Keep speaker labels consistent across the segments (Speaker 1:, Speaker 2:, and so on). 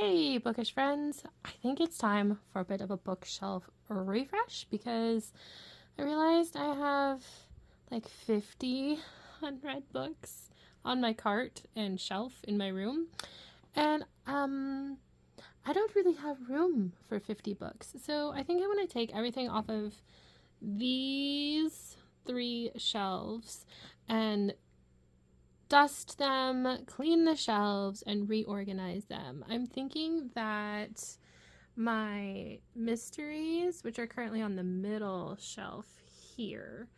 Speaker 1: Hey, bookish friends! I think it's time for a bit of a bookshelf refresh because I realized I have like 50 unread books on my cart and shelf in my room, and I don't really have room for 50 books. So I think I want to take everything off of these 3 shelves and dust them, clean the shelves, and reorganize them. I'm thinking that my mysteries, which are currently on the middle shelf here,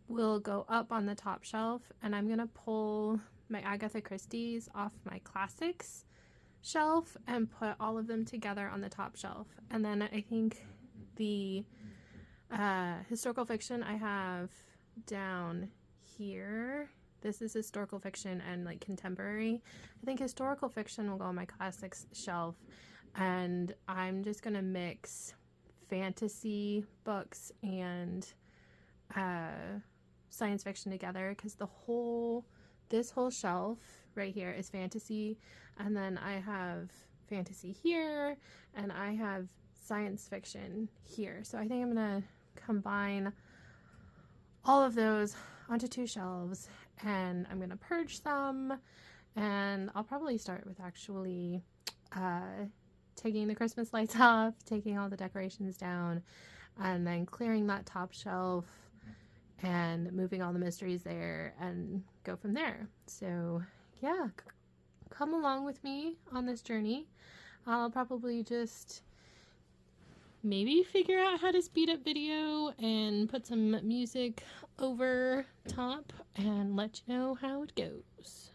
Speaker 1: will go up on the top shelf, and I'm going to pull my Agatha Christie's off my classics shelf and put all of them together on the top shelf. And then I think the historical fiction I have down here. This is historical fiction and like contemporary. I think historical fiction will go on my classics shelf, and I'm just gonna mix fantasy books and science fiction together, because this whole shelf right here is fantasy, and then I have fantasy here and I have science fiction here. So I think I'm gonna combine all of those onto 2 shelves, and I'm gonna purge them, and I'll probably start with actually taking the Christmas lights off, taking all the decorations down, and then clearing that top shelf and moving all the mysteries there and go from there. So yeah, come along with me on this journey. I'll probably just maybe figure out how to speed up video and put some music over top and let you know how it goes.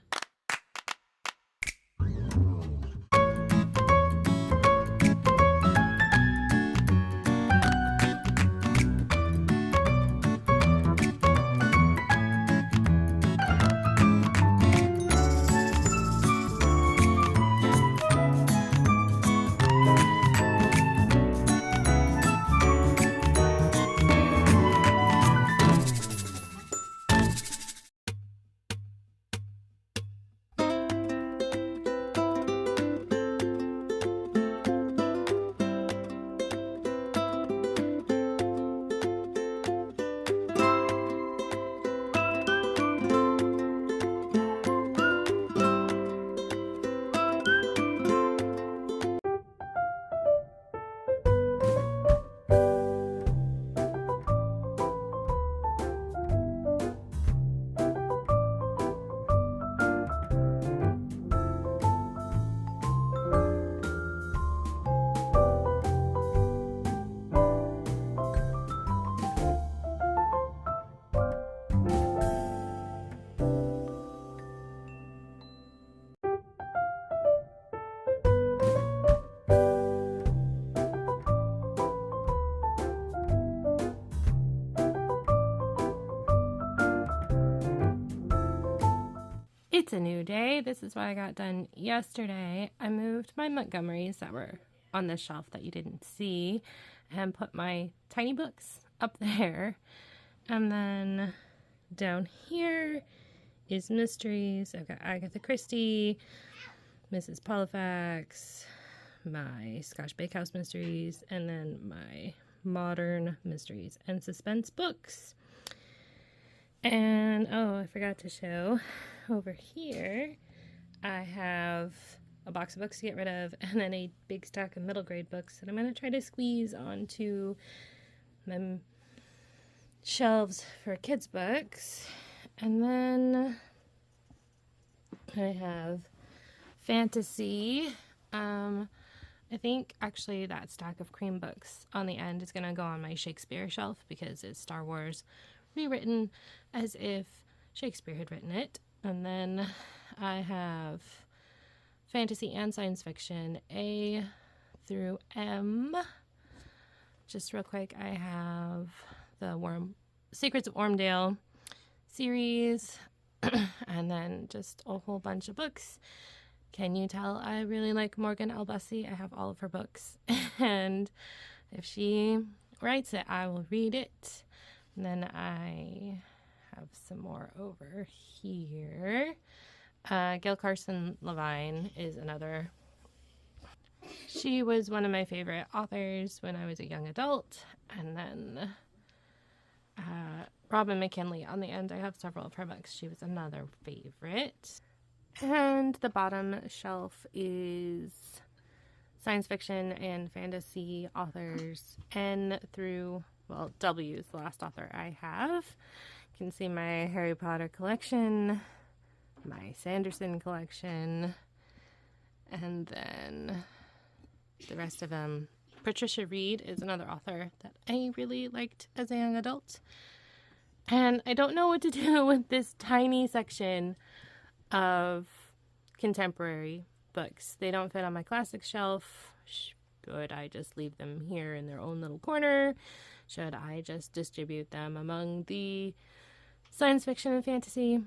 Speaker 1: It's a new day. This is what I got done yesterday. I moved my Montgomerys that were on the shelf that you didn't see and put my tiny books up there. And then down here is mysteries. I've got Agatha Christie, Mrs. Polifax, my Scotch Bakehouse mysteries, and then my modern mysteries and suspense books. And oh, I forgot to show over here I have a box of books to get rid of, and then a big stack of middle grade books that I'm going to try to squeeze onto my shelves for kids books. And then I have fantasy. I think actually that stack of cream books on the end is going to go on my Shakespeare shelf because it's Star Wars rewritten as if Shakespeare had written it. And then I have fantasy and science fiction, A through M. Just real quick, I have the Secrets of Ormdale series, and then just a whole bunch of books. Can you tell I really like Morgan L. Bussey? I have all of her books, and if she writes it, I will read it. And then I have some more over here. Gail Carson Levine is another She was one of my favorite authors when I was a young adult. And then Robin McKinley on the end. I have several of her books. She was another favorite. And the bottom shelf is science fiction and fantasy authors. N through, well, W is the last author I have. You can see my Harry Potter collection, my Sanderson collection, and then the rest of them. Patricia Reed is another author that I really liked as a young adult. And I don't know what to do with this tiny section of contemporary books. They don't fit on my classic shelf. Should I just leave them here in their own little corner? Should I just distribute them among the science fiction and fantasy?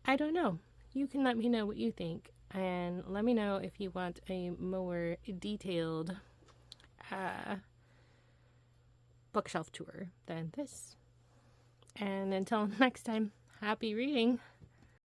Speaker 1: I don't know. You can let me know what you think. And let me know if you want a more detailed bookshelf tour than this. And until next time, happy reading.